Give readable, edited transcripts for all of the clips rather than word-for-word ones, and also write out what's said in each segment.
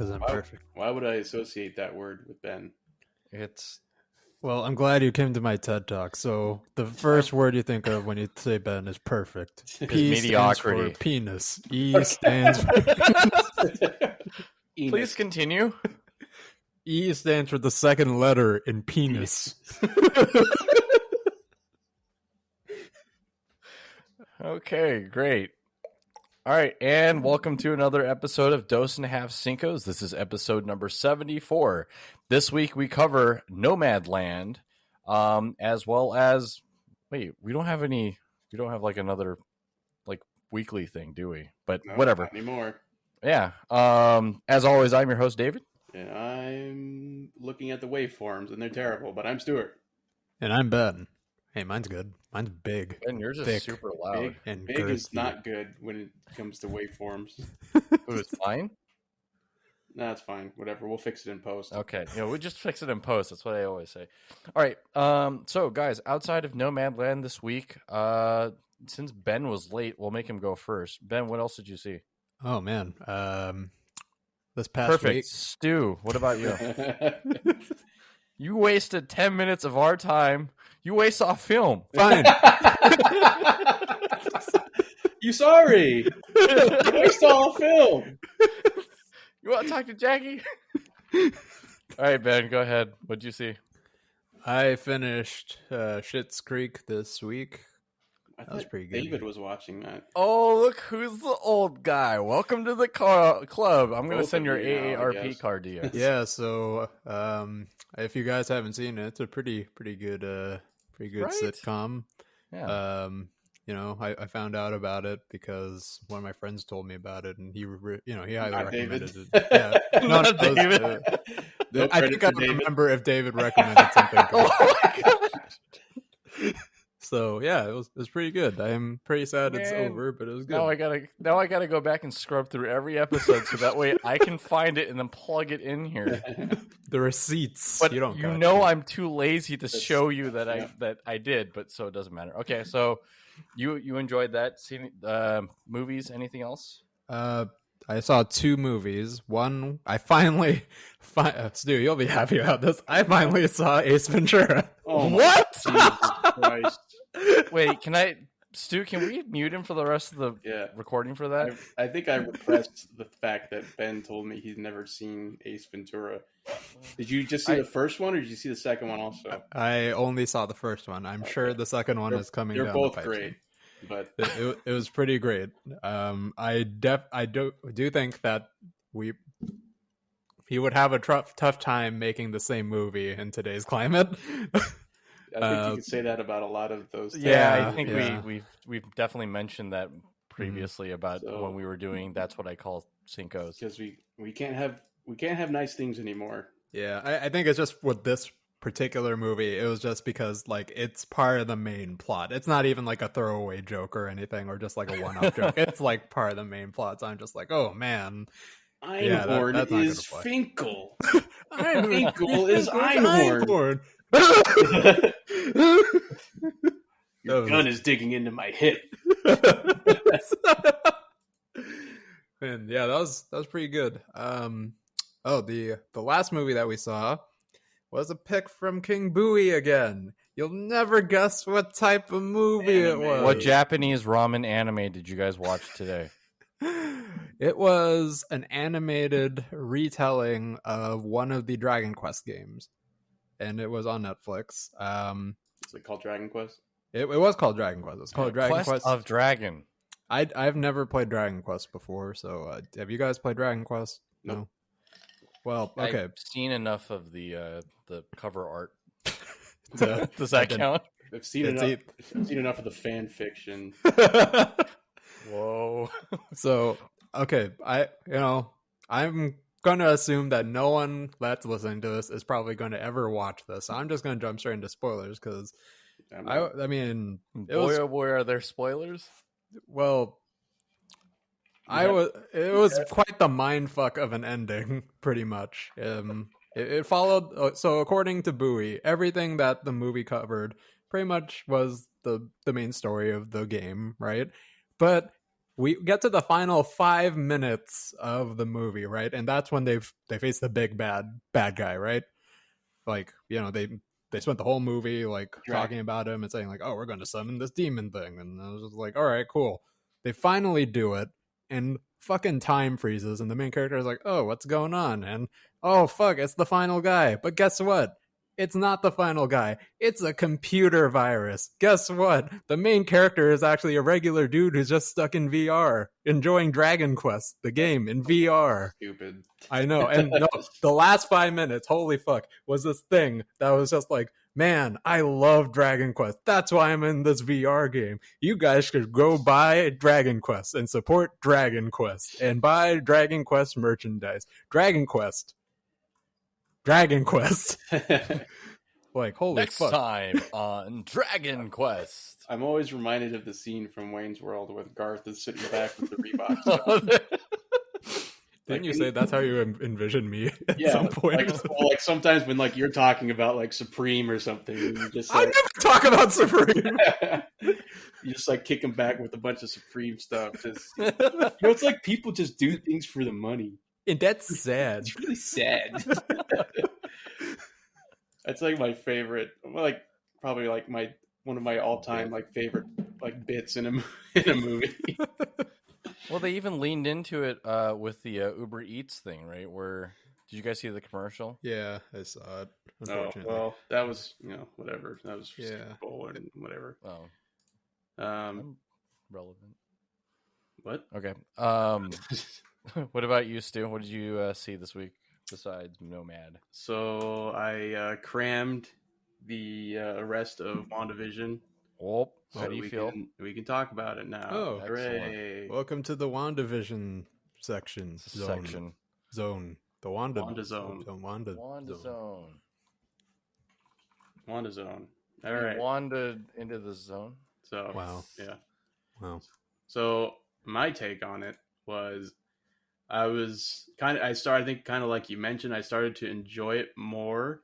Because I'm perfect. Why would I associate that word with Ben? Well, I'm glad you came to my TED Talk. So the first word you think of when you say Ben is perfect. P mediocrity. stands for penis. E stands for Please continue. E stands for the second letter in penis. Okay, great. All right, and welcome to another episode of Dose and a Half Cincos. This is episode number 74. This week we cover Nomadland, as well as we don't have like another like weekly thing, do we? But No, whatever. Not anymore. Yeah. As always, I'm your host, David. And I'm looking at the waveforms, and they're terrible. But I'm Stuart. And I'm Ben. Hey, mine's good. Mine's big. And yours is thick, super loud. Big is not good when it comes to waveforms. Ooh, it's fine. No, it's fine. Whatever. We'll fix it in post. Okay. We just fix it in post. That's what I always say. All right. So guys, outside of Nomadland this week, since Ben was late, we'll make him go first. Ben, what else did you see? Oh man. This past week. Stu, what about you? You wasted 10 minutes of our time. You waste off film. Fine. You sorry? You waste all film. You want to talk to Jackie? All right, Ben, go ahead. What'd you see? I finished Schitt's Creek this week. That was pretty good. David was watching that. Oh, look who's the old guy. Welcome to the club. I'm going to Both send your of you now, I AARP guess. card to you. Yeah, so if you guys haven't seen it, it's a pretty good Right? sitcom. Yeah. I found out about it because one of my friends told me about it, and he highly Not recommended David. it. Yeah, Not it was, David. No I credit think I for David. remember if David recommended something. Oh my god. So yeah, it was pretty good. I'm pretty sad it's Man, over, but it was good. Now I gotta go back and scrub through every episode so that way I can find it and then plug it in here. The receipts, But I'm too lazy to show you that I did, but so it doesn't matter. Okay, so you enjoyed that? Seen movies? Anything else? I saw two movies. One, I finally, Stu, you'll be happy about this. I finally saw Ace Ventura. Oh my What? Jesus Christ. Wait, Stu, can we mute him for the rest of the recording for that? I think I repressed the fact that Ben told me he's never seen Ace Ventura. Did you just see the first one, or did you see the second one also? I only saw the first one. I'm sure the second one is coming. They're down both the pipe great, but it was pretty great. I do think that he would have a tough time making the same movie in today's climate. I think you could say that about a lot of those. Yeah, I think yeah. we've definitely mentioned that previously about when we were doing That's What I Call Cincos. Because we can't have nice things anymore. Yeah, I think it's just with this particular movie, it was just because like it's part of the main plot. It's not even like a throwaway joke or anything, or just like a one-off joke. It's like part of the main plot. So I'm just like, oh man, Einhorn is gonna fly. Finkel. Finkel is Einhorn. Your gun is digging into my hip. And yeah, that was pretty good. The last movie that we saw was a pick from King Bowie again. You'll never guess what type of movie it was. What Japanese ramen anime did you guys watch today? It was an animated retelling of one of the Dragon Quest games, and it was on Netflix. Is it called Dragon Quest? It was called Dragon Quest. It's called Dragon Quest of Dragon. I've never played Dragon Quest before, so have you guys played Dragon Quest? Nope. No. Well, okay. I've seen enough of the cover art. Does that count? I've seen enough of the fan fiction. Whoa. So, okay, I'm going to assume that no one that's listening to this is probably going to ever watch this. So I'm just going to jump straight into spoilers because I mean, oh boy, are there spoilers? Well, it was quite the mindfuck of an ending, pretty much. It followed, so according to Bowie, everything that the movie covered pretty much was the main story of the game, right? But we get to the final 5 minutes of the movie, right? And that's when they face the big bad guy, right? Like, they spent the whole movie like talking about him and saying like, oh, we're going to summon this demon thing, and I was just like, all right, cool. They finally do it, and fucking time freezes, and the main character is like, oh, what's going on? And oh fuck, it's the final guy. But guess what? It's not the final guy. It's a computer virus. Guess what? The main character is actually a regular dude who's just stuck in VR, enjoying Dragon Quest, the game, in VR. Stupid. I know. And no, the last 5 minutes, holy fuck, was this thing that was just like, man, I love Dragon Quest. That's why I'm in this VR game. You guys should go buy Dragon Quest and support Dragon Quest and buy Dragon Quest merchandise. Dragon Quest. Like, holy Next fuck. time on Dragon Quest. I'm always reminded of the scene from Wayne's World where Garth is sitting back with the Reeboks. Didn't you say that's how you envision me at some point? Like sometimes when like you're talking about like Supreme or something, you just I never talk about Supreme. You just like kick him back with a bunch of Supreme stuff. Just, it's like people just do things for the money. And that's sad. It's really sad. That's like my favorite, like probably like one of my all-time like favorite like bits in a movie. Well, they even leaned into it with the Uber Eats thing, right? Where did you guys see the commercial? Yeah, I saw it. Oh, well, that was whatever. That was Super Bowl and whatever. Oh, relevant. What? Okay. What about you, Stu? What did you see this week besides Nomad? So I crammed the rest of WandaVision. Oh, how do you feel? We can talk about it now. Oh, hooray! Welcome to the WandaVision section. Zone. The Wanda Zone. Wanda Zone. Wanda Zone. All right. Wandered into the zone. So wow. Yeah. Wow. So my take on it was, I started kind of like you mentioned, I started to enjoy it more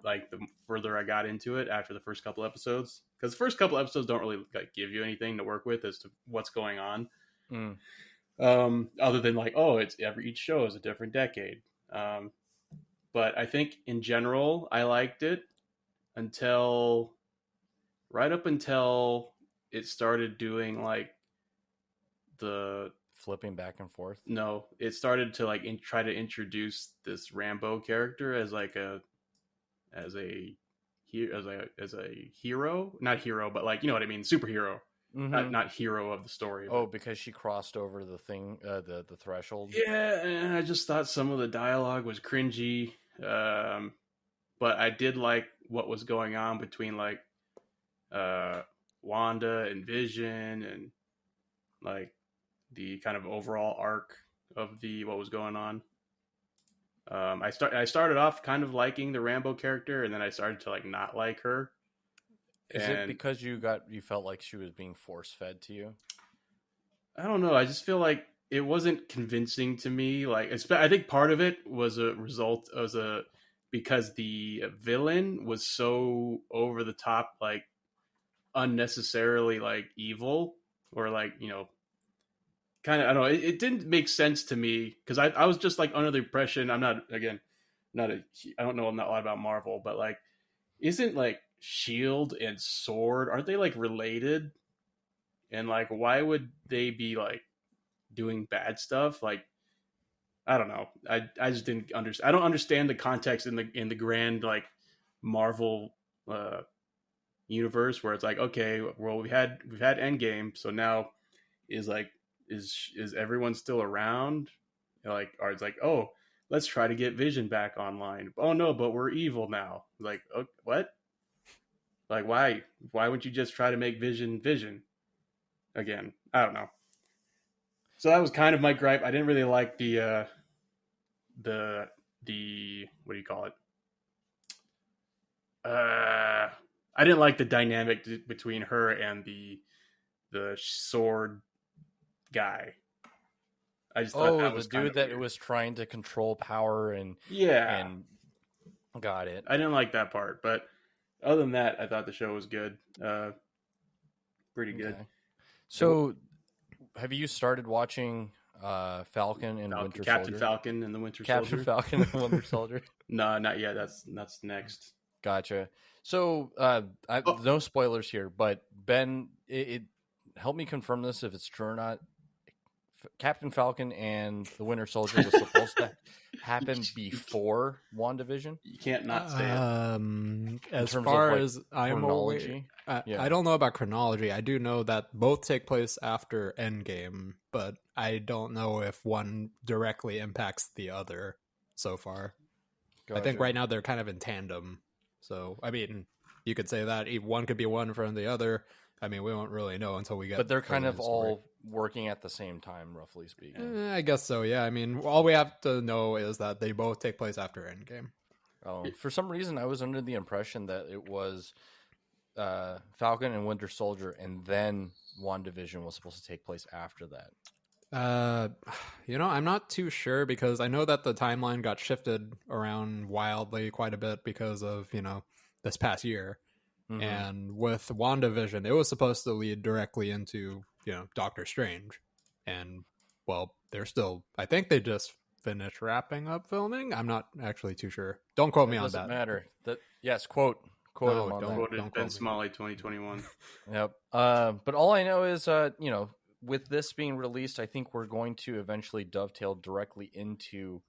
like the further I got into it after the first couple episodes, because the first couple episodes don't really like give you anything to work with as to what's going on, other than like, oh, each show is a different decade. But I think in general I liked it right up until it started doing like the flipping back and forth. No, it started to like try to introduce this Rambo character as a hero, not hero, but like, you know what I mean, superhero, not hero of the story. Oh, because she crossed over the thing, the threshold. Yeah, and I just thought some of the dialogue was cringy, but I did like what was going on between like Wanda and Vision, and like the kind of overall arc of what was going on. I started off kind of liking the Rambo character, and then I started to like not like her. Is it because you felt like she was being force fed to you? I don't know. I just feel like it wasn't convincing to me. Like, I think part of it was a result because the villain was so over the top, like unnecessarily like evil, or like, kind of, I don't know. It didn't make sense to me, because I was just like under the impression, I don't know a lot about Marvel, but like, isn't like Shield and Sword, aren't they like related? And like, why would they be like doing bad stuff? Like, I don't know. I just didn't understand. I don't understand the context in the grand like Marvel universe, where it's like, okay, well, we've had Endgame, so now is everyone still around? Like, or it's like, oh, let's try to get Vision back online. Oh no, but we're evil now. Like, oh, what? Like, why wouldn't you just try to make Vision again? I don't know. So that was kind of my gripe. I didn't really like the what do you call it? I didn't like the dynamic between her and the Sword guy. I just thought that was the dude that was trying to control power and got it. I didn't like that part, but other than that, I thought the show was good. Pretty good. Okay. So have you started watching Falcon and Winter Captain Soldier? Falcon and the Winter Captain Soldier. Falcon and Winter Soldier. No, not yet. That's next. Gotcha. So, no spoilers here, but Ben, it help me confirm this if it's true or not. Captain Falcon and the Winter Soldier was supposed to happen before WandaVision. You can't not say it. As terms far of, like, as I'm aware, chronology? Yeah. I don't know about chronology. I do know that both take place after Endgame, but I don't know if one directly impacts the other so far. I think right now they're kind of in tandem. So, I mean, you could say that one could be one from the other. I mean, we won't really know until we get. But they're kind of all working at the same time, roughly speaking. I guess so. Yeah. I mean, all we have to know is that they both take place after Endgame. For some reason, I was under the impression that it was Falcon and Winter Soldier, and then WandaVision was supposed to take place after that. I'm not too sure because I know that the timeline got shifted around wildly quite a bit because of, this past year. Mm-hmm. And with WandaVision, it was supposed to lead directly into, Doctor Strange. And, well, I think they just finished wrapping up filming. I'm not actually too sure. Don't quote me on that. Doesn't matter. Yes, quote him on that. Don't Ben Smalley 2021. Yep. But all I know is, with this being released, I think we're going to eventually dovetail directly into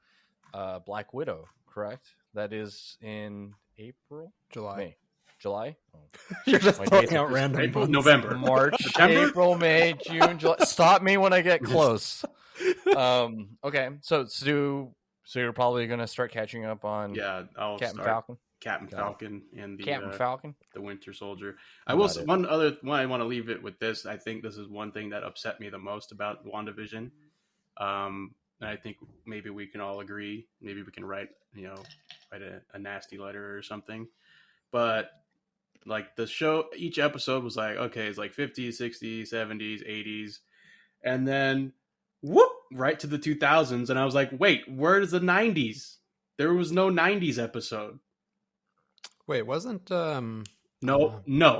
Black Widow, correct? That is in April? July. Oh. You're just throwing out random April, November. March, April, May, June, July. Stop me when I get close. Okay, so you're probably going to start catching up on Captain Falcon? Captain Falcon and the Winter Soldier. One other one I want to leave it with this. I think this is one thing that upset me the most about WandaVision. And I think maybe we can all agree. Maybe we can write a nasty letter or something. But like the show, each episode was like, okay, it's like 50s, 60s, 70s, 80s. And then whoop, right to the 2000s. And I was like, wait, where's the 90s? There was no 90s episode. Wait, wasn't No,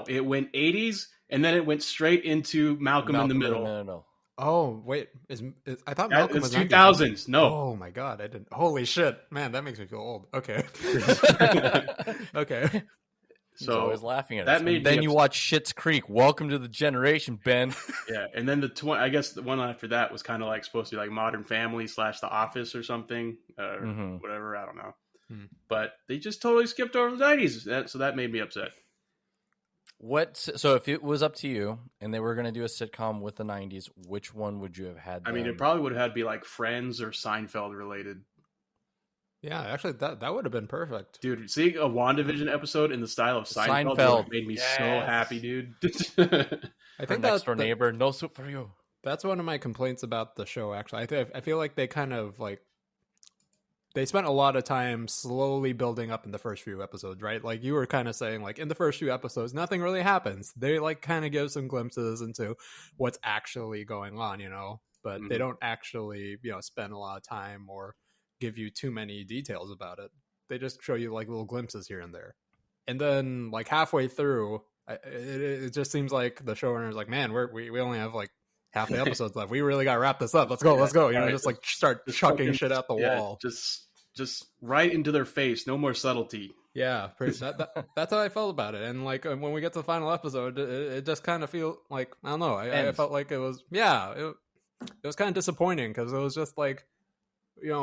it went 80s and then it went straight into Malcolm in the Middle. No. Oh, wait, I thought Malcolm was 2000s. No. Oh my god, I didn't. Holy shit, man, that makes me feel old. Okay. Okay. So I was laughing at that. Then you watch Schitt's Creek. Welcome to the generation, Ben. Yeah, and then I guess the one after that was kind of like supposed to be like Modern Family / The Office or something, whatever. I don't know. But they just totally skipped over the 90s. So that made me upset. So if it was up to you and they were going to do a sitcom with the 90s, which one would you have had? I mean, it probably would have had to be like Friends or Seinfeld related. Yeah, actually, that would have been perfect. Dude, seeing a WandaVision episode in the style of Seinfeld made me so happy, dude. I think Next Door Neighbor, no soup for you. That's one of my complaints about the show, actually. I feel like they kind of they spent a lot of time slowly building up in the first few episodes, right? Like you were kind of saying, like in the first few episodes, nothing really happens. They kind of give some glimpses into what's actually going on, but they don't actually, spend a lot of time or give you too many details about it. They just show you like little glimpses here and there. And then like halfway through, it just seems like the showrunner is like, man, we only have like half the episodes left. We really got to wrap this up. Let's go. Just like start chucking shit out the wall. Just right into their face. No more subtlety. Yeah, that's how I felt about it. And like when we get to the final episode, it just kind of feel like, I don't know. I felt like it was kind of disappointing because it was just like,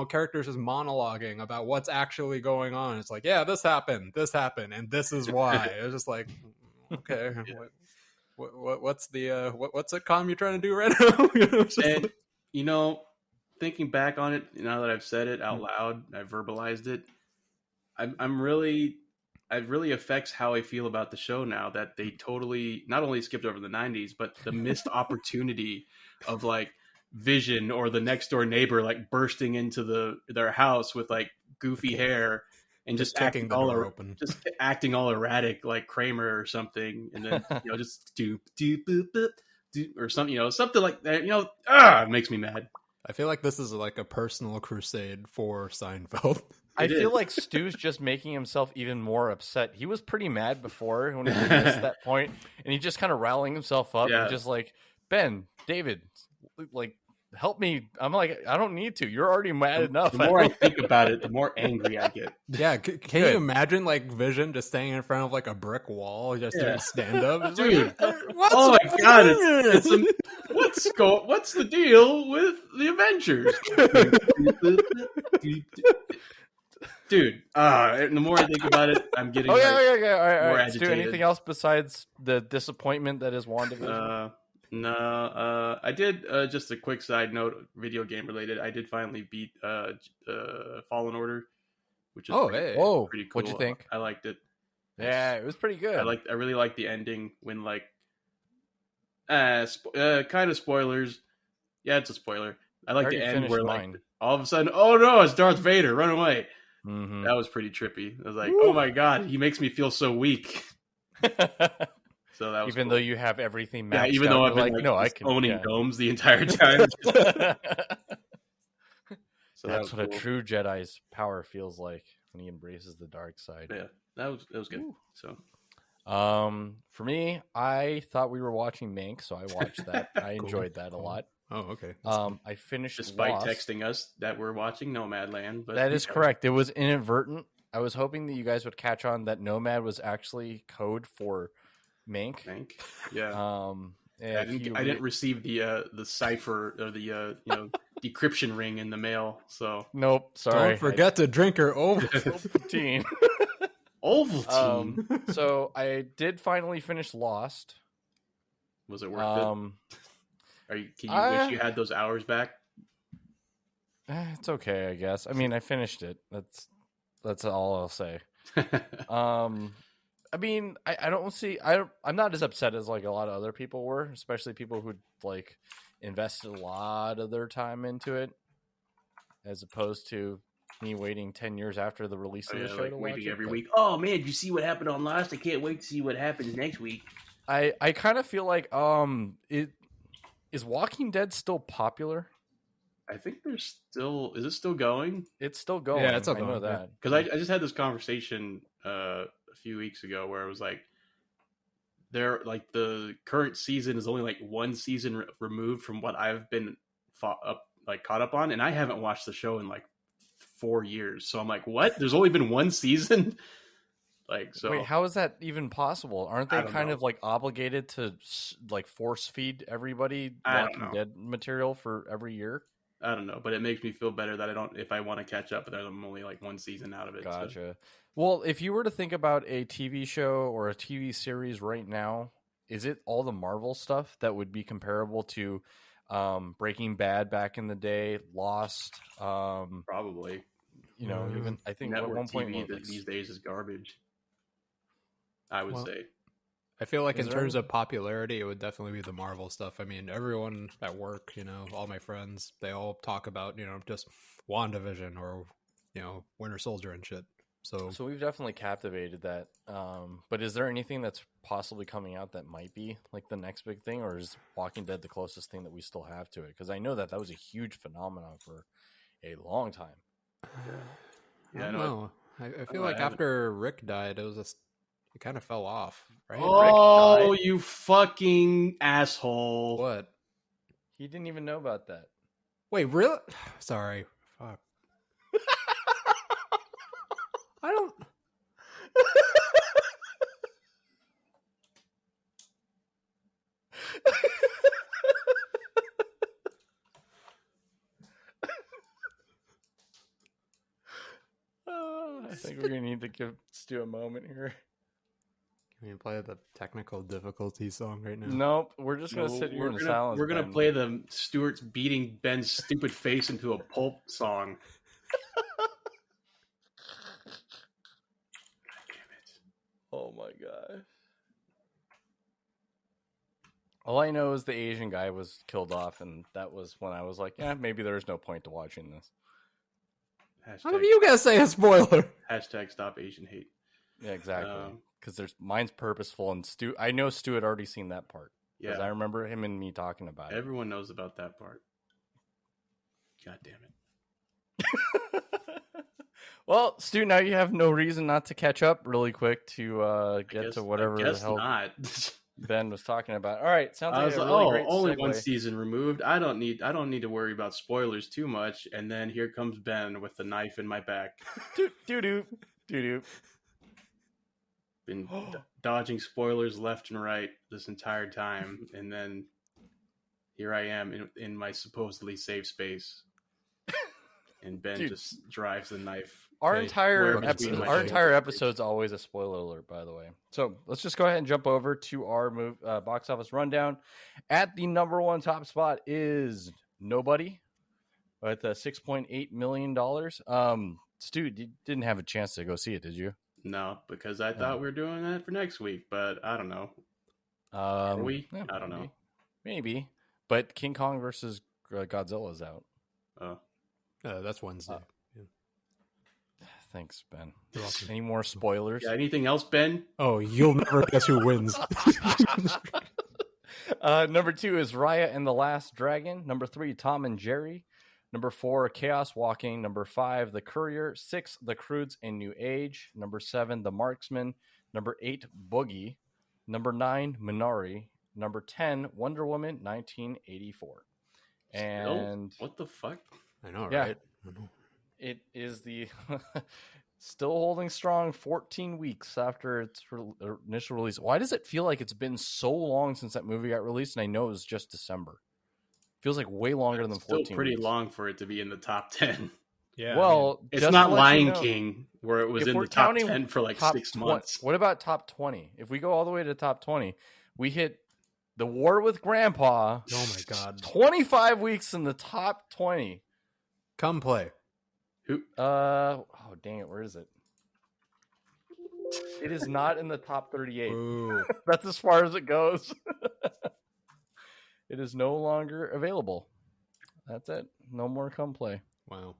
characters just monologuing about what's actually going on. It's like, yeah, this happened, and this is why. It was just like, okay, what's the what sitcom you're trying to do right now? Thinking back on it, now that I've said it out loud, I've verbalized it. It really affects how I feel about the show now that they totally not only skipped over the 90s, but the missed opportunity of like Vision or the next door neighbor like bursting into their house with like goofy hair and just acting all erratic like Kramer or something, and then just do or something, something like that. It makes me mad. I feel like this is like a personal crusade for Seinfeld. I feel like Stu's just making himself even more upset. He was pretty mad before when he missed that point, and he just kind of rallying himself up and just like, Ben, David, like help me. I'm like, I don't need to. You're already mad enough. The more I think about it, the more angry I get. Yeah, can you imagine like Vision just standing in front of like a brick wall, just doing stand up? Dude. What's Oh my god, happening? what's the deal with the Avengers? Dude, and the more I think about it, I'm getting Okay. All more right. Stu, agitated. anything else besides the disappointment that is WandaVision? No, I did just a quick side note, video game related. I did finally beat Fallen Order, which is Hey. pretty cool. What'd you think? I liked it. Yeah, it was pretty good. I really liked the ending when like kind of spoilers. Yeah, it's a spoiler. I like the end where like all of a sudden, oh no, it's Darth Vader, run away. Mm-hmm. That was pretty trippy. I was like, oh my god, he makes me feel so weak. So that was even cool. though you have everything maxed even out, though I've been like, no, I can owning domes the entire time. So that's what a true Jedi's power feels like when he embraces the dark side. Yeah, that was good. Ooh. So, for me, I thought we were watching Mank, so I watched that. I enjoyed that a lot. Oh, okay. I finished despite Lost. texting us that we're watching Nomadland, but that is correct. It was inadvertent. I was hoping that you guys would catch on that Nomad was actually code for Mank. Yeah. I didn't receive the cipher or the decryption ring in the mail. So nope. Sorry. Don't forget to drink your Ovaltine. Ovaltine. So I did finally finish Lost. Was it worth it? Can you wish you had those hours back? It's okay, I guess. I mean, I finished it. That's all I'll say. I mean, I don't see. I'm not as upset as like a lot of other people were, especially people who like invested a lot of their time into it, as opposed to me waiting 10 years after the release of the show like to waiting watch it. Every week. Oh man, did you see what happened on Lost? I can't wait to see what happens next week. I kind of feel like is Walking Dead still popular? I think there's still. Is it still going? It's still going. Yeah, it's still I going. know that because I just had this conversation a few weeks ago where it was like, the current season is only like one season removed from what I've been caught up on, and I haven't watched the show in like 4 years. So I'm like, what? There's only been one season. Wait, how is that even possible? Aren't they kind know. of like obligated to like force feed everybody Walking Dead material for every year? I don't know, but it makes me feel better that if I want to catch up, that I'm only like one season out of it. Gotcha. So. Well, if you were to think about a TV show or a TV series right now, is it all the Marvel stuff that would be comparable to Breaking Bad back in the day, Lost? Probably. Even I think network at one point TV these days is garbage. I would say. I feel like in terms of popularity, it would definitely be the Marvel stuff. I mean, everyone at work, all my friends, they all talk about, just WandaVision or, Winter Soldier and shit. So we've definitely captivated that. But is there anything that's possibly coming out that might be like the next big thing, or is Walking Dead the closest thing that we still have to it? Because I know that was a huge phenomenon for a long time. I don't know. I feel like after Rick died, it kind of fell off, right? Oh, you fucking asshole. What? He didn't even know about that. Wait, really? Sorry. Fuck. I don't... I think we're going to need to give Stu a moment here. Can we play the technical difficulty song right now? Nope. We're just going to sit here in silence. We're going to play the Stuart's beating Ben's stupid face into a pulp song. God damn it. Oh my gosh. All I know is the Asian guy was killed off, and that was when I was like, yeah, maybe there's no point to watching this. How do you guys say a spoiler? Hashtag stop Asian hate. Yeah, exactly. Because mine's purposeful, and I know Stu had already seen that part. Yeah, I remember him and me talking about it. Everyone knows about that part. God damn it. Well, Stu, now you have no reason not to catch up really quick to get to whatever I guess the hell. Not. Ben was talking about. All right, sounds I like was a like, really oh, great only segue. one season removed. I don't need to worry about spoilers too much. And then here comes Ben with the knife in my back. Doo doo doo doo. Been dodging spoilers left and right this entire time, and then here I am in my supposedly safe space, and Ben Dude. just drives the knife. Our Hey, entire where between my our shoulders. entire episode's always a spoiler alert, by the way. So let's just go ahead and jump over to our box office rundown. At the number one top spot is Nobody with $6.8 million. Stu, you didn't have a chance to go see it, did you? No, because I thought we were doing that for next week, but I don't know. Are we? Yeah, I don't know. Maybe. But King Kong versus Godzilla is out. Oh, That's Wednesday. Thanks, Ben. You're welcome. Any more spoilers? yeah. Anything else, Ben? Oh, you'll never guess who wins. Number 2 is Raya and the Last Dragon. Number 3, Tom and Jerry. Number 4, Chaos Walking. Number 5, The Courier. 6, The Croods in New Age. Number 7, The Marksman. Number 8, Boogie. Number 9, Minari. Number 10, Wonder Woman 1984. And what the fuck? I know, Yeah. right? I know. it is the still holding strong 14 weeks after its initial release. Why does it feel like it's been so long since that movie got released? And I know it was just December. Feels like way longer than 14 Still pretty weeks. long for it to be in the top 10. Yeah. Well, It's just not to let Lion you know, King where it was if in we're the top counting 10 for like top 6 20 months. What about top 20? If we go all the way to top 20, we hit The War with Grandpa. Oh my God. 25 weeks in the top 20. Come play. Oh dang it, where is it? It is not in the top 38. Ooh. That's as far as it goes. It is no longer available. That's it. No more Come Play. Wow.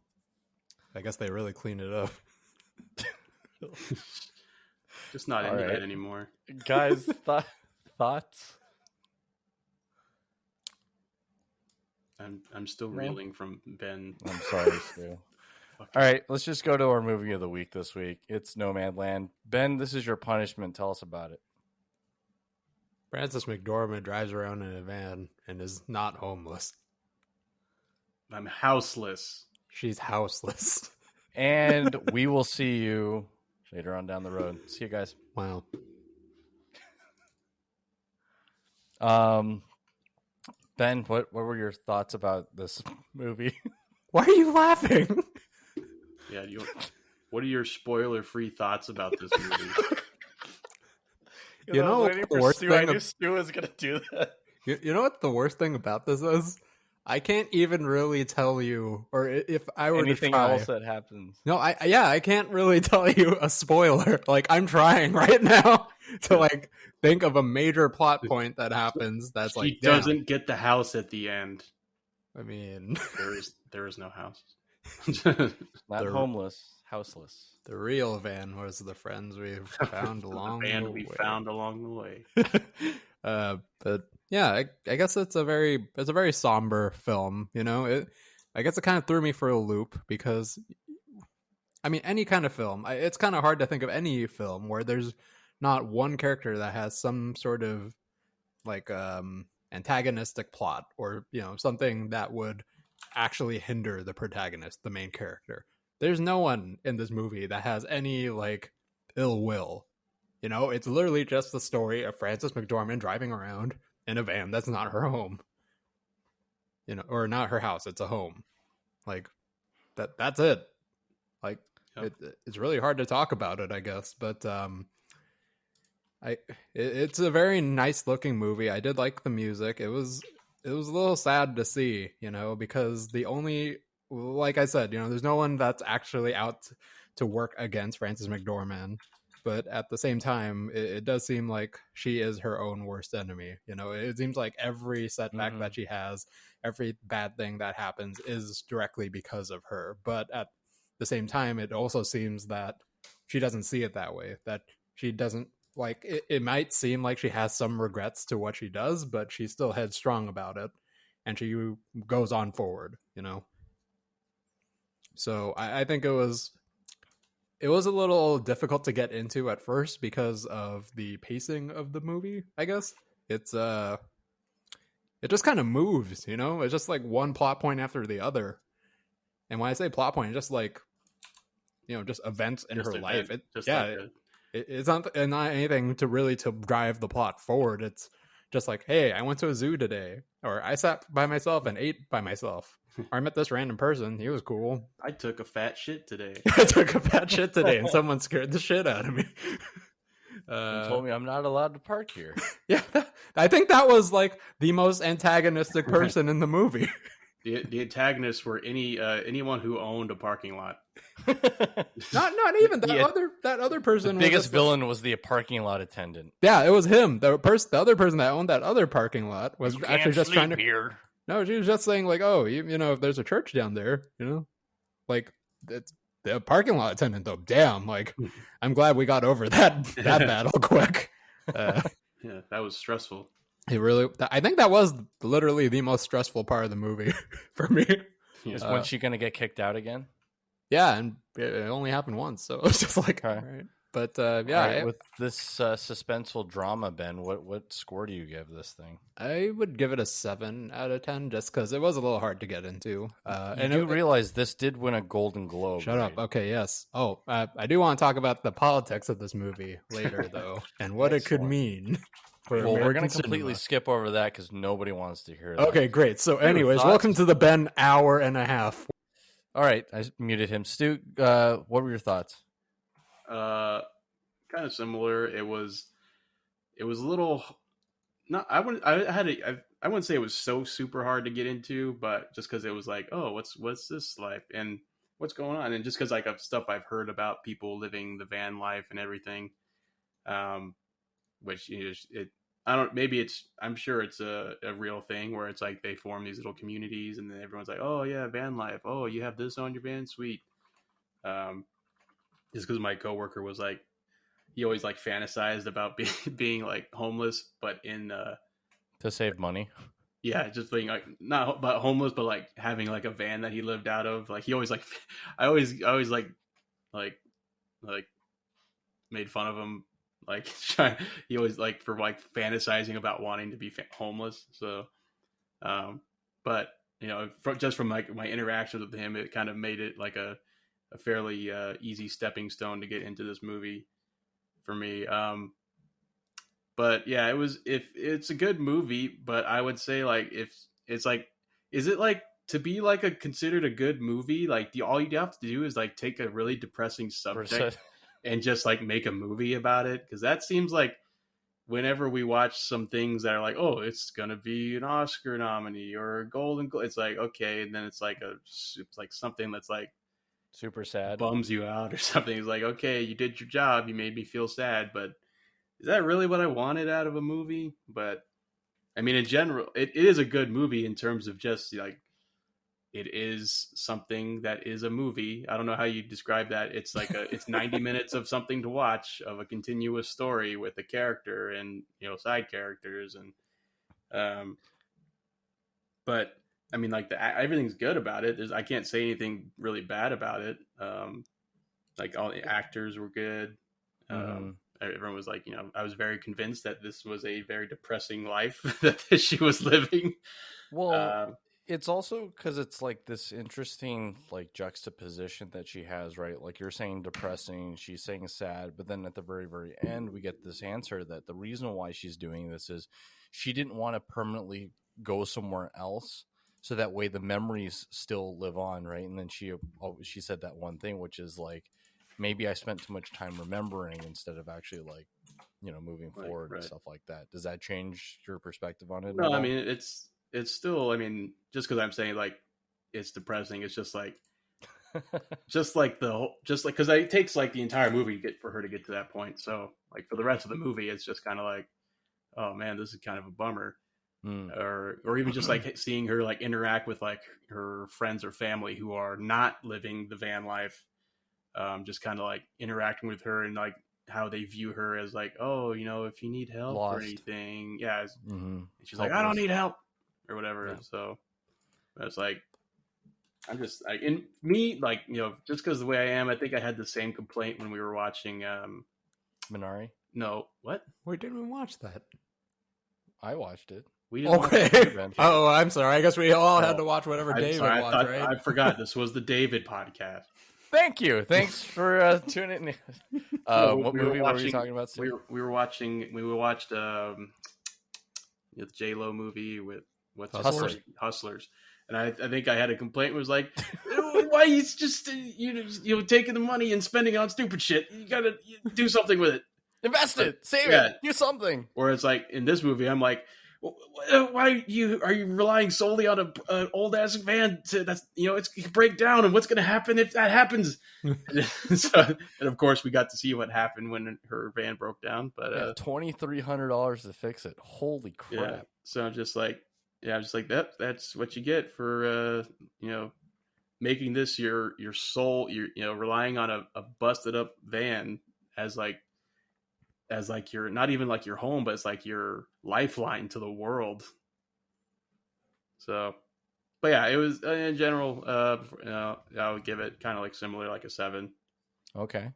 I guess they really cleaned it up. Just not All into right. that anymore. Guys, thoughts? I'm still reeling from Ben. I'm sorry, Stu. All right, let's just go to our movie of the week this week. It's Nomadland. Ben, this is your punishment. Tell us about it. Frances McDormand drives around in a van and is not homeless. I'm houseless. She's houseless. And we will see you later on down the road. See you guys. Wow. Ben, what were your thoughts about this movie? Why are you laughing? Yeah, what are your spoiler-free thoughts about this movie? You know I was waiting the for worst Stu. I thing knew Stu was going to do that. You know what the worst thing about this is? I can't even really tell you, or if I were Anything to try. else that happens. No, I can't really tell you a spoiler. Like, I'm trying right now to like think of a major plot point that happens. That's He like doesn't get the house at the end. I mean, There is no house. Not The- homeless, houseless. the real van was the friends we found along And the we way. found along the way. But yeah, I guess it's a very somber film. You know, I guess it kind of threw me for a loop because, I mean, any kind of film, it's kind of hard to think of any film where there's not one character that has some sort of like antagonistic plot, or something that would actually hinder the protagonist, the main character. There's no one in this movie that has any like ill will. It's literally just the story of Frances McDormand driving around in a van that's not her home. Or not her house, it's a home. Like that's it. Like Yep. it's really hard to talk about it, I guess, but it's a very nice looking movie. I did like the music. It was a little sad to see, because like I said, there's no one that's actually out to work against Frances McDormand. But at the same time, it does seem like she is her own worst enemy. It seems like every setback that she has, every bad thing that happens is directly because of her. But at the same time, it also seems that she doesn't see it that way, that she doesn't like it. It might seem like she has some regrets to what she does, but she's still headstrong about it. And she goes on forward, So I think it was a little difficult to get into at first because of the pacing of the movie, I guess. It's it just kind of moves, you know? It's just like one plot point after the other. And when I say plot point, it's just like, you know, just events in her life. It's not anything to really to drive the plot forward. It's just like, hey, I went to a zoo today, or I sat by myself and ate by myself, or I met this random person. He was cool. I took a fat shit today. I took a fat shit today, and someone scared the shit out of me. You told me I'm not allowed to park here. Yeah, I think that was like the most antagonistic person in the movie. The antagonists were anyone who owned a parking lot. not even that other person. The biggest villain was the parking lot attendant. Yeah, it was him. The other person that owned that other parking lot was actually just trying to. Here. No, she was just saying like, oh, you know, if there's a church down there, you know, like it's the parking lot attendant though. Damn, like I'm glad we got over that battle quick. Yeah, that was stressful. I think that was literally the most stressful part of the movie for me. Is when she gonna get kicked out again? Yeah, and it only happened once, so it was just like, all right. But yeah, right, with this suspenseful drama, Ben, what score do you give this thing? I would give it a 7 out of 10, just because it was a little hard to get into. And you realize this did win a Golden Globe. Shut up. Okay, yes. Oh, I do want to talk about the politics of this movie later, though, and what it could mean. Well, we're going to completely skip over that because nobody wants to hear that. Okay, great. So, anyways, welcome to the Ben hour and a half. All right, I muted him. Stu, what were your thoughts? Kind of similar. It was a little. Not. I wouldn't say it was so super hard to get into, but just because it was like, oh, what's this life and what's going on, and just because like of stuff I've heard about people living the van life and everything, which you know, I don't. Maybe I'm sure it's a real thing where it's like they form these little communities, and then everyone's like, "Oh yeah, van life. Oh, you have this on your van, sweet." Just because my coworker was like, he always like fantasized about being like homeless, but in to save money. Yeah, just being like not about homeless, but like having like a van that he lived out of. Like he always like, I always like made fun of him. Like he always like for like fantasizing about wanting to be homeless. So, but you know, just from like my interactions with him, it kind of made it like a fairly easy stepping stone to get into this movie for me. But yeah, it's a good movie, but I would say like if it's like, is it like to be like considered a good movie? Like all you have to do is like take a really depressing subject and just like make a movie about it, because that seems like whenever we watch some things that are like, oh, it's gonna be an Oscar nominee or a Golden Globe, it's like okay, and then it's like something that's like super sad, bums you out or something. It's like, okay, you did your job, you made me feel sad, but is that really what I wanted out of a movie? But I mean, in general, it is a good movie in terms of just like, it is something that is a movie. I don't know how you describe that. It's like it's 90 minutes of something to watch, of a continuous story with a character and, you know, side characters. And, but I mean, like everything's good about it. I can't say anything really bad about it. Like all the actors were good. Everyone was like, you know, I was very convinced that this was a very depressing life that she was living. Well, it's also because it's like this interesting like juxtaposition that she has, right? Like you're saying depressing, she's saying sad, but then at the very, very end, we get this answer that the reason why she's doing this is she didn't want to permanently go somewhere else, so that way the memories still live on, right? And then she said that one thing, which is like, maybe I spent too much time remembering instead of actually like, you know, moving forward and stuff like that. Does that change your perspective on it? No, I mean, it's still, I mean, just because I'm saying like it's depressing, it's just like because it takes like the entire movie for her to get to that point. So like for the rest of the movie, it's just kind of like, oh man, this is kind of a bummer. Or even just like seeing her like interact with like her friends or family who are not living the van life, just kind of like interacting with her and like how they view her as like, oh, you know, if you need help or anything, yeah, she's like, I don't need help or whatever. Yeah. So it's like, I'm just like, in me, like, you know, just because the way I am, I think I had the same complaint when we were watching Minari. No, what? We didn't even watch that. I watched it. We didn't watch Okay. it, Ben. Oh, I'm sorry. I guess we all had to watch whatever I'm David sorry, watched, right? I forgot this was the David podcast. Thank you. Thanks for tuning in. What movie were we talking about? We watched the J-Lo movie with Hustlers. And I think I had a complaint. Was like, why he's just taking the money and spending it on stupid shit. You gotta do something with it. Invest it, save it, do something. Or it's like in this movie, I'm like, why are you relying solely on an old ass van it can break down, and what's going to happen if that happens? And of course, we got to see what happened when her van broke down. But $2,300 to fix it. Holy crap! Yeah. So I'm just like, that's what you get for making this your soul. You're relying on a busted up van as your, not even like your home, but it's like your lifeline to the world. So, but yeah, it was in general. I would give it kind of like similar, like a 7. Okay.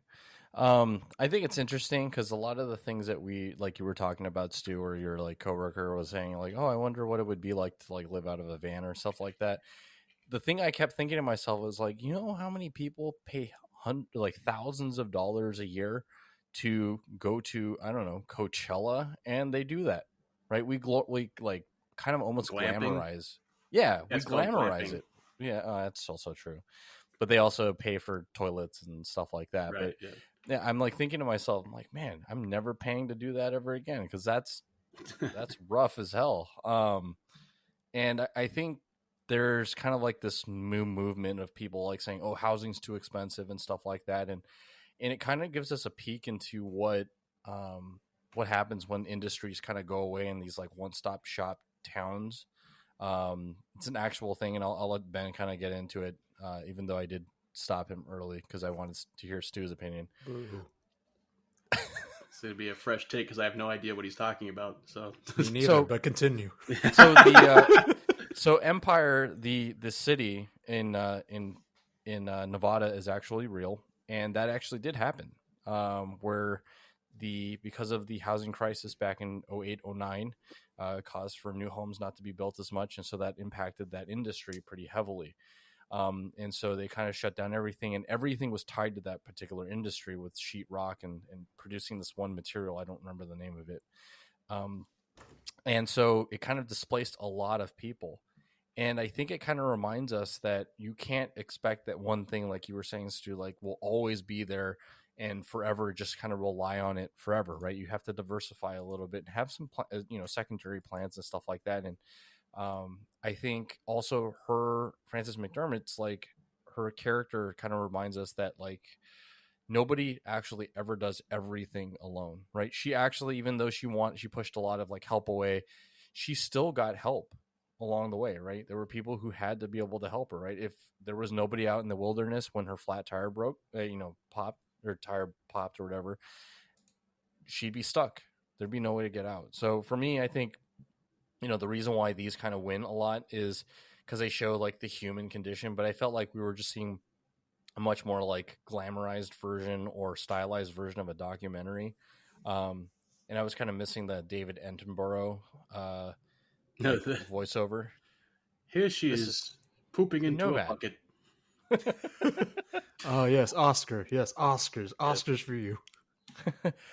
I think it's interesting because a lot of the things that we, like you were talking about, Stu, or your like coworker was saying, like, oh, I wonder what it would be like to like live out of a van or stuff like that. The thing I kept thinking to myself was like, you know how many people pay thousands of dollars a year to go to, I don't know, Coachella, and they do that, right? We like kind of almost glamorize. Yeah, we glamorize it. Yeah, that's also true. But they also pay for toilets and stuff like that. Right, but yeah, I'm like thinking to myself, I'm like, man, I'm never paying to do that ever again, because that's rough as hell. And I think there's kind of like this new movement of people like saying, oh, housing's too expensive and stuff like that, and it kind of gives us a peek into what happens when industries kind of go away in these like one-stop shop towns. It's an actual thing, and I'll let Ben kind of get into it, even though I did stop him early because I wanted to hear Stu's opinion. It's going to be a fresh take because I have no idea what he's talking about. So, Me neither, but continue. So Empire, the city in Nevada, is actually real. And that actually did happen, where because of the housing crisis back in 2008, 2009, caused for new homes not to be built as much. And so that impacted that industry pretty heavily. And so they kind of shut down everything, and everything was tied to that particular industry with sheetrock and producing this one material. I don't remember the name of it. And so it kind of displaced a lot of people. And I think it kind of reminds us that you can't expect that one thing, like you were saying, Stu, like will always be there and forever, just kind of rely on it forever, right? You have to diversify a little bit and have some, secondary plans and stuff like that. And I think also Frances McDermott's like her character kind of reminds us that like nobody actually ever does everything alone, right? She actually, even though she pushed a lot of like help away, she still got help along the way, right? There were people who had to be able to help her, right? If there was nobody out in the wilderness when her flat tire broke, tire popped or whatever, she'd be stuck. There'd be no way to get out. So for me, I think, the reason why these kind of win a lot is because they show like the human condition, but I felt like we were just seeing a much more like glamorized version or stylized version of a documentary. And I was kind of missing the David Attenborough voiceover. Here she is pooping into a bucket. Oh yes, Oscar. Yes, Oscars for you.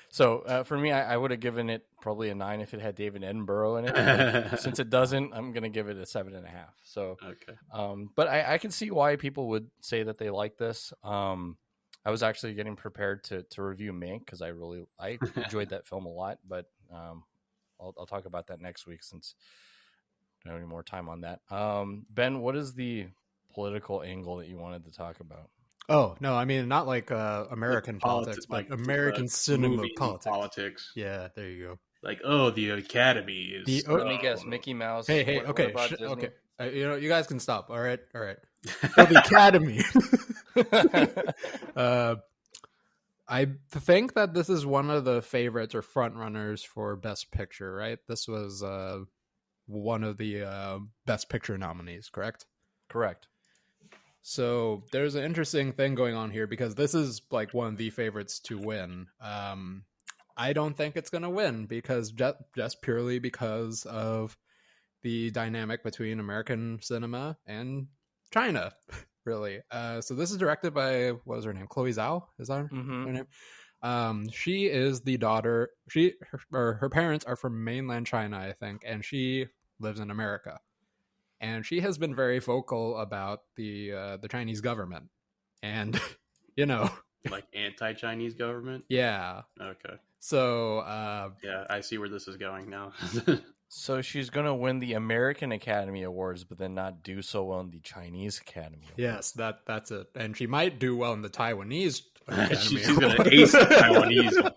So for me, I would have given it probably a 9 if it had David Attenborough in it. But since it doesn't, I'm going to give it a 7.5. So, okay. But I can see why people would say that they like this. I was actually getting prepared to review Mank because I enjoyed that film a lot. But I'll talk about that next week since I don't have any more time on that. Ben, what is the political angle that you wanted to talk about? Oh, no, I mean, not like American politics, but American cinema politics. Yeah, there you go. Like, the Academy is... Let me guess, Mickey Mouse. Hey, okay, okay. You guys can stop. All right. So the Academy. I think that this is one of the favorites or front runners for Best Picture, right? This was one of the Best Picture nominees, correct? Correct. So there's an interesting thing going on here because this is like one of the favorites to win. I don't think it's going to win because just purely because of the dynamic between American cinema and China, really. So this is directed by, what was her name? Chloe Zhao? Is that her name? She is the daughter. Her parents are from mainland China, I think, and she lives in America. And she has been very vocal about the Chinese government, and like anti-Chinese government. Yeah. Okay. So yeah, I see where this is going now. So she's going to win the American Academy Awards, but then not do so well in the Chinese Academy Awards. Yes, that's it. And she might do well in the Taiwanese Academy She's going to ace the Taiwanese.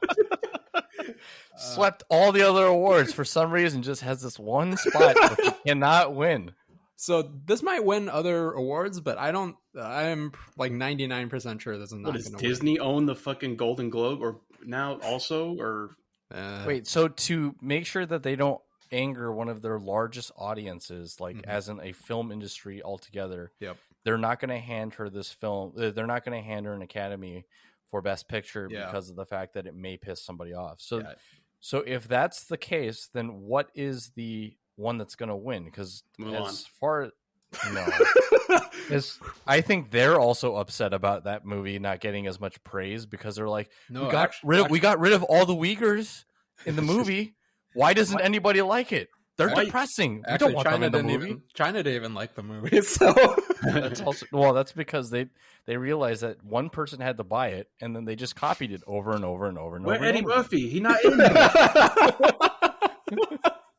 Swept all the other awards for some reason, just has this one spot that she cannot win. So this might win other awards, but I'm like 99% sure this is not going to win. Does Disney own the fucking Golden Globe or now also? Or wait, so to make sure that they don't anger one of their largest audiences, like as in a film industry altogether, they're not going to hand her this film. They're not going to hand her an Academy for Best Picture because of the fact that it may piss somebody off. So if that's the case, then what is the one that's going to win? Because as far as I think they're also upset about that movie not getting as much praise because they're like, we got rid of all the Uyghurs in the movie. Why doesn't anybody like it? They're depressing. We don't want them in the movie. China didn't even like the movie, so that's because they realized that one person had to buy it, and then they just copied it over and over and over and over. Where Eddie Murphy? He's not in it.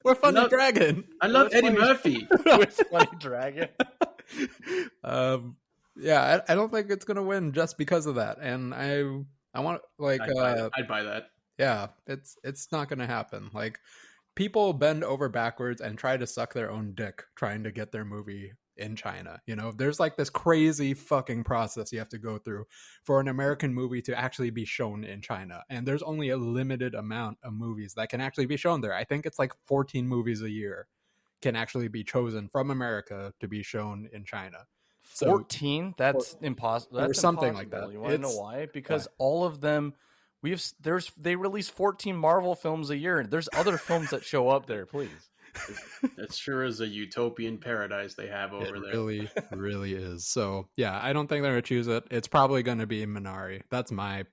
We're Funny Dragon. I love Eddie Murphy. We're Funny Dragon. Yeah, I don't think it's gonna win just because of that, and I want I'd buy that. Yeah, it's not gonna happen. Like, people bend over backwards and try to suck their own dick trying to get their movie in China. There's like this crazy fucking process you have to go through for an American movie to actually be shown in China. And there's only a limited amount of movies that can actually be shown there. I think it's like 14 movies a year can actually be chosen from America to be shown in China. 14? That's impossible. That's or something impossible. like that. You want to know why? Because all of them... they release 14 Marvel films a year. There's other films that show up there, please. That sure is a utopian paradise they have over there. Really, really is. So yeah, I don't think they're gonna choose it. It's probably gonna be Minari. That's my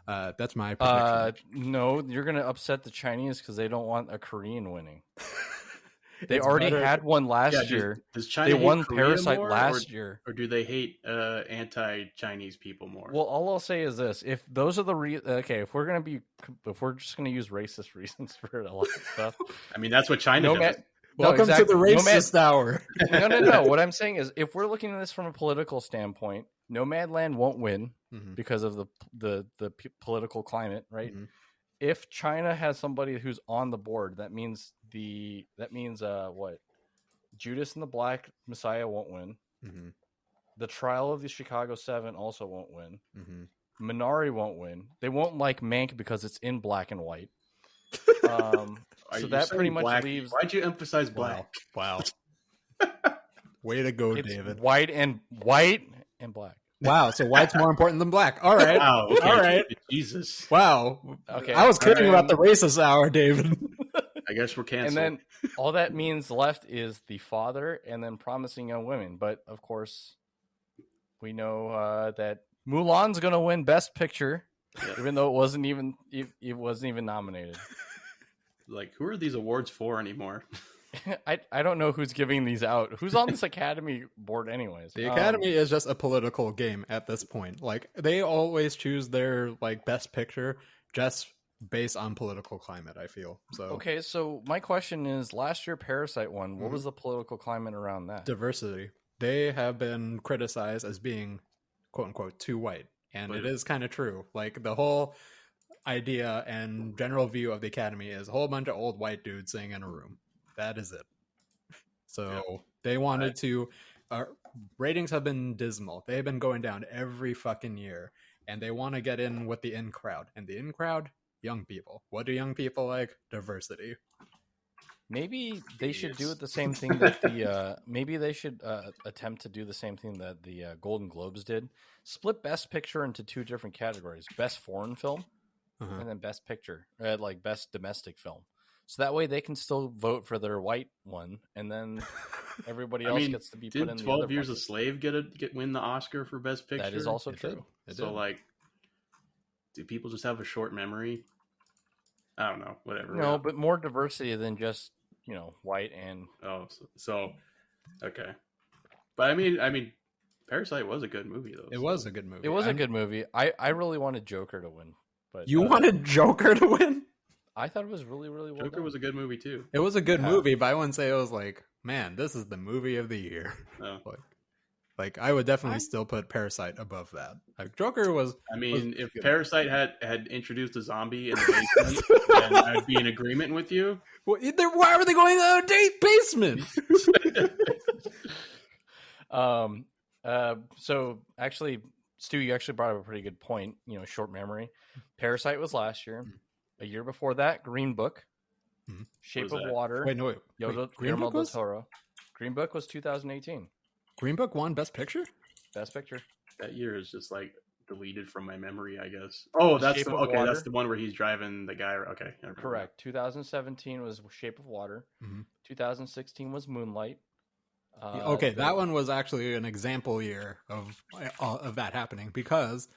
prediction. No, you're gonna upset the Chinese because they don't want a Korean winning. They already had one last year. Does China they won Korea Parasite more, last year, or do they hate anti-Chinese people more? Well, all I'll say is this: if those are the if we're just gonna use racist reasons for a lot of stuff, I mean that's what China does. Welcome to the racist hour. No. What I'm saying is, if we're looking at this from a political standpoint, Nomadland won't win because of the political climate, right? Mm-hmm. If China has somebody who's on the board, that means what? Judas and the Black Messiah won't win. Mm-hmm. The Trial of the Chicago 7 also won't win. Mm-hmm. Minari won't win. They won't like Mank because it's in black and white. So that pretty much leaves. Why'd you emphasize black? Wow. Way to go, it's David. White and black. Wow, so white's more important than black. All right. Wow, okay. All right. Jesus. Wow. Okay. I was kidding about the racist hour, David. I guess we're canceled. And then all that means left is The Father and then Promising Young Women. But of course, we know that Mulan's going to win Best Picture, even though it wasn't even nominated. Like, who are these awards for anymore? I don't know who's giving these out. Who's on this Academy board anyways? The Academy is just a political game at this point. Like, they always choose their Best Picture just based on political climate, I feel. So okay, so my question is, last year Parasite won. What was the political climate around that? Diversity. They have been criticized as being quote unquote too white. And it is kind of true. Like, the whole idea and general view of the Academy is a whole bunch of old white dudes sitting in a room. That is it. So they wanted to... ratings have been dismal. They've been going down every fucking year. And they want to get in with the in crowd. And the in crowd, young people. What do young people like? Diversity. Maybe they should do it the same thing that the... maybe they should attempt to do the same thing that the Golden Globes did. Split Best Picture into two different categories. Best Foreign Film and then Best Picture, like Best Domestic Film. So that way they can still vote for their white one, and then everybody else gets to be put in the other 12 Years a bucket. Slave win the Oscar for Best Picture? That is also true. So, like, do people just have a short memory? I don't know. Whatever. No, but more diversity than just, white and... Oh, so okay. But I mean, Parasite was a good movie, though. It was a good movie. It was a good movie. I really wanted Joker to win. But you wanted Joker to win? I thought it was really, really well Joker done. was a good movie, too. It was a good movie, but I wouldn't say it was like, man, this is the movie of the year. Oh. Like I would definitely still put Parasite above that. Like Joker was. I mean, if Parasite had introduced a zombie in the basement, then I'd be in agreement with you. Well, why were they going to a date basement? So actually, Stu, you actually brought up a pretty good point. Short memory. Parasite was last year. A year before that, Green Book, Shape of Water. Wait, no, wait. Green Book was? Green Book was 2018. Green Book won Best Picture? Best Picture. That year is just like deleted from my memory, I guess. Oh, that's that's the one where he's driving the guy. Okay, correct. 2017 was Shape of Water. 2016 was Moonlight. That one was actually an example year of that happening because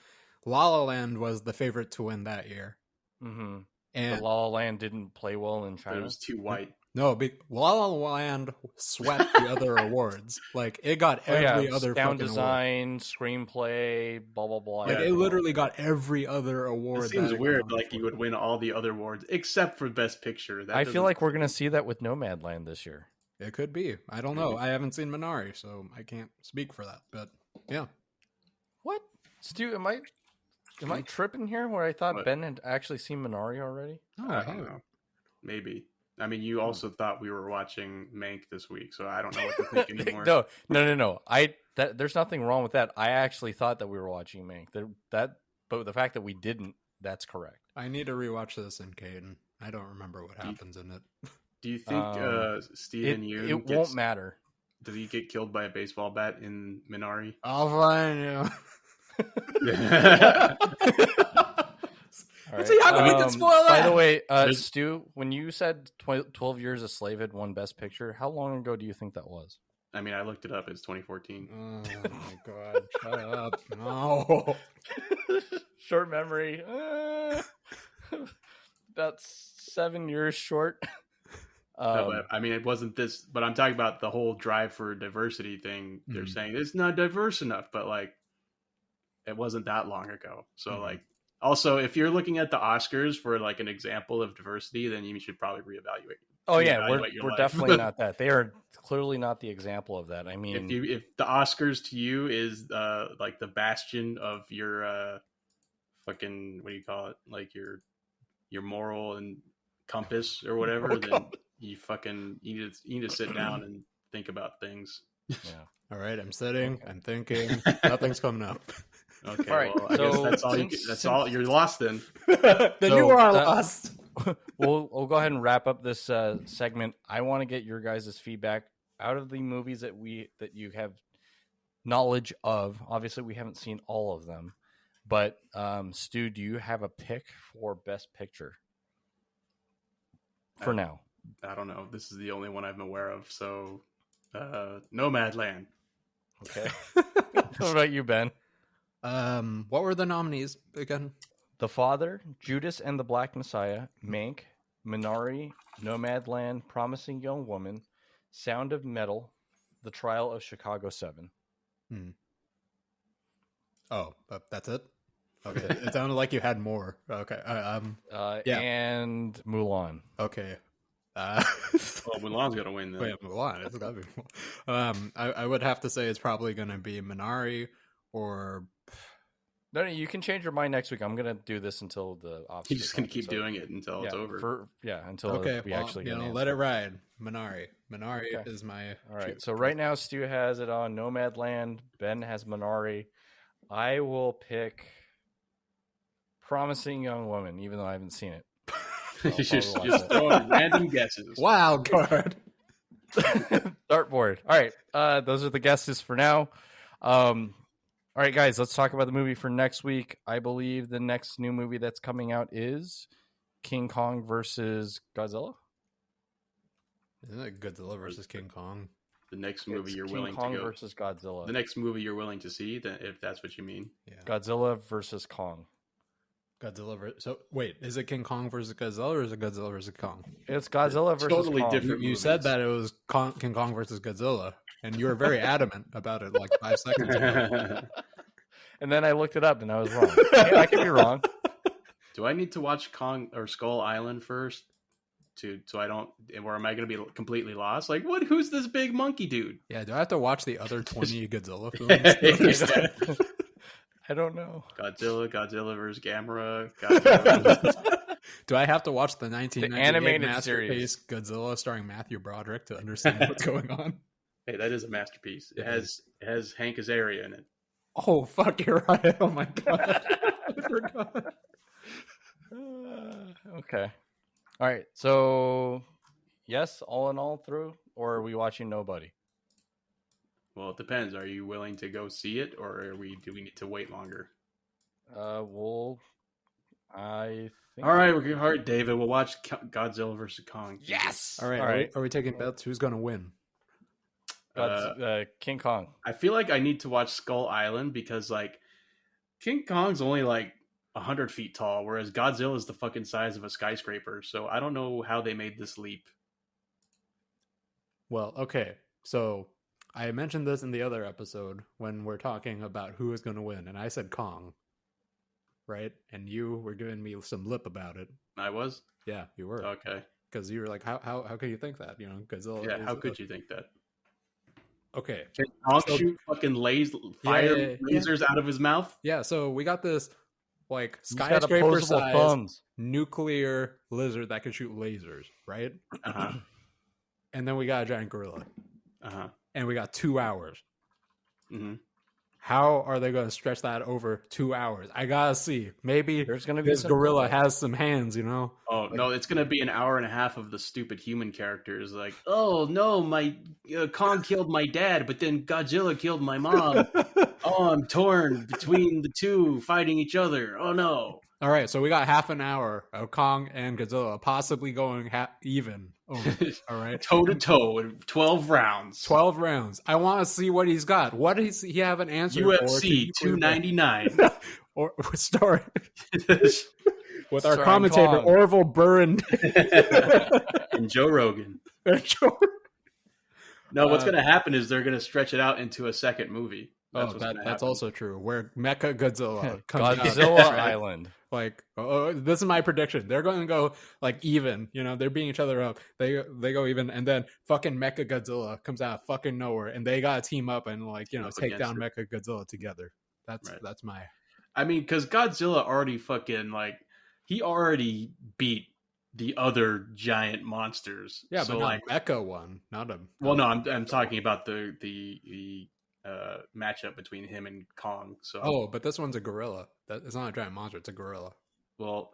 La La Land was the favorite to win that year. Mm-hmm. And La La Land didn't play well in China. But it was too white. No, La La Land swept the other awards. Like it got every other sound fucking design, award. Screenplay, blah blah blah. Like it literally got every other award. It seems weird, like you would win all the other awards except for Best Picture. I feel like we're gonna see that with Nomadland this year. It could be. I don't know. I haven't seen Minari, so I can't speak for that. But yeah. What, Stu? Am I tripping here? Where I thought Ben had actually seen Minari already? Oh, I don't know. Maybe. I mean, you also thought we were watching Mank this week, so I don't know what to think anymore. No. There's nothing wrong with that. I actually thought that we were watching Mank. But the fact that we didn't, that's correct. I need to rewatch this in Caden. I don't remember what happens in it. Do you think Steven Yeun it won't matter? Does he get killed by a baseball bat in Minari? I'll find you. Right. See, how come we can spoil that? By the way, Stu, when you said 12 Years a Slave had won Best Picture, how long ago do you think that was? I mean, I looked it up. It's 2014. Oh, my God. Shut up. No. Short memory. About 7 years short. No, but, I mean, it wasn't this, but I'm talking about the whole drive for diversity thing. They're saying it's not diverse enough, but like, it wasn't that long ago. So like, also, if you're looking at the Oscars for like an example of diversity, then you should probably reevaluate. Oh yeah, we're definitely not that. They are clearly not the example of that. I mean, if the Oscars to you is like the bastion of your fucking, what do you call it? Like your moral and compass or whatever, then you need to sit down and think about things. Yeah. All right, I'm sitting. I'm thinking. Nothing's coming up. Okay, all right. Well, I guess that's all. You're lost then. You are lost. We'll go ahead and wrap up this segment. I want to get your guys' feedback out of the movies that you have knowledge of. Obviously, we haven't seen all of them, but Stu, do you have a pick for Best Picture for now? I don't know. This is the only one I'm aware of. So, Nomadland. Okay. What about you, Ben? What were the nominees again? The Father, Judas and the Black Messiah, Mank, Minari, Nomadland, Promising Young Woman, Sound of Metal, The Trial of Chicago 7. Oh, that's it? Okay. It sounded like you had more. Okay. Yeah. And Mulan. Okay. Well, Mulan's gonna win then. Wait, Mulan. It's gotta be Mulan. I would have to say it's probably gonna be Minari or... No, you can change your mind next week. I'm gonna do this until the off. He's just gonna keep doing it until it's over. Until we actually get let it ride. Minari is my... All right. So right now, Stu has it on Nomadland. Ben has Minari. I will pick Promising Young Woman, even though I haven't seen it. just throwing random guesses. Wild card. Dartboard. All right. Those are the guesses for now. All right, guys, let's talk about the movie for next week. I believe the next new movie that's coming out is King Kong versus Godzilla. Isn't it Godzilla versus King Kong? The next movie you're King willing Kong to go. versus Godzilla. The next movie you're willing to see, if that's what you mean. Yeah. Godzilla versus Kong. So wait, is it King Kong versus Godzilla, or is it Godzilla versus Kong? It's Godzilla versus Totally Kong. different. You said that it was King Kong versus Godzilla, and you were very adamant about it like 5 seconds ago. And then I looked it up, and I was wrong. Hey, I could be wrong. Do I need to watch Kong or Skull Island first? So I don't, or am I going to be completely lost? Like, what? Who's this big monkey dude? Yeah, do I have to watch the other 20 Godzilla films? I don't know. Godzilla versus Gamera. Godzilla. Do I have to watch the 1998 animated masterpiece Godzilla starring Matthew Broderick to understand what's going on? Hey, that is a masterpiece. It has Hank Azaria in it. Oh, fuck, you're right. Oh my god. I forgot. Okay. All right. So, yes, all in all through, or are we watching Nobody? Well, it depends. Are you willing to go see it, or do we need to wait longer? I think. All right, David. We'll watch Godzilla versus Kong. Yes. All right. Are we taking bets? Who's going to win? King Kong. I feel like I need to watch Skull Island because, like, King Kong's only like 100 feet tall, whereas Godzilla is the fucking size of a skyscraper. So I don't know how they made this leap. Well, okay. So I mentioned this in the other episode when we're talking about who is going to win, and I said Kong, right? And you were giving me some lip about it. I was? Yeah, you were. Okay. Because you were like, how can you think that? You know, Godzilla. Yeah, how could you think that? Okay. Can Kong shoot fucking lasers out of his mouth? Yeah, so we got this like He's got skyscraper opposable size thumbs. nuclear lizard that can shoot lasers, right? Uh-huh. And then we got a giant gorilla. Uh-huh. And we got 2 hours. Mm-hmm. How are they going to stretch that over 2 hours? I gotta see. Maybe There's going to be this gorilla has some hands, you know? Oh, no, it's going to be an hour and a half of the stupid human characters. Like, oh, no, my Kong killed my dad, but then Godzilla killed my mom. Oh, I'm torn between the two fighting each other. Oh, no. All right, so we got half an hour of Kong and Godzilla possibly going even over. All right. Toe-to-toe in 12 rounds. 12 rounds. I want to see what he's got. What does he have an answer for? UFC 299. Or story. With our Starring commentator, Kong. Orville Burren. And Joe Rogan. No, what's going to happen is they're going to stretch it out into a second movie. That's also true. Where Mecha Godzilla comes Godzilla out. Island. Like, this is my prediction. They're going to go like even. You know, they're beating each other up. They go even, and then fucking Mecha Godzilla comes out of fucking nowhere, and they got to team up and like take down Mecha Godzilla together. That's my. I mean, because Godzilla already fucking like he already beat the other giant monsters. Yeah, so but like not Mecha one, not a. Well, no, I'm talking about the matchup between him and Kong. So but this one's a gorilla. It's not a giant monster. It's a gorilla. Well,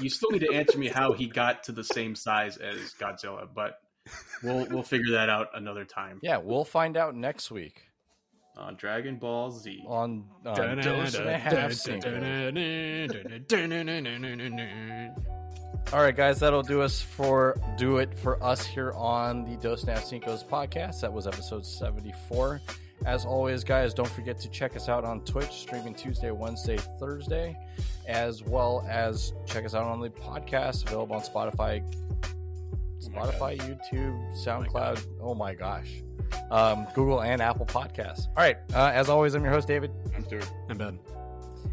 you still need to answer me how he got to the same size as Godzilla, but we'll figure that out another time. Yeah, we'll find out next week On Dragon Ball Z. on Dose and a Half Cinco. All right, guys, that'll do it for us here on the Dos and a Half Cinco's podcast. That was episode 74. As always, guys, don't forget to check us out on Twitch, streaming Tuesday, Wednesday, Thursday, as well as check us out on the podcast, available on Spotify, YouTube, SoundCloud. Oh my gosh. Google and Apple Podcasts. All right. As always, I'm your host, David. I'm Stuart. I'm Ben.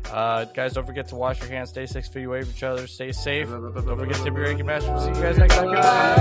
Guys, don't forget to wash your hands, stay 6 feet away from each other, stay safe. Don't forget to be ranking master. See you guys next time. Goodbye.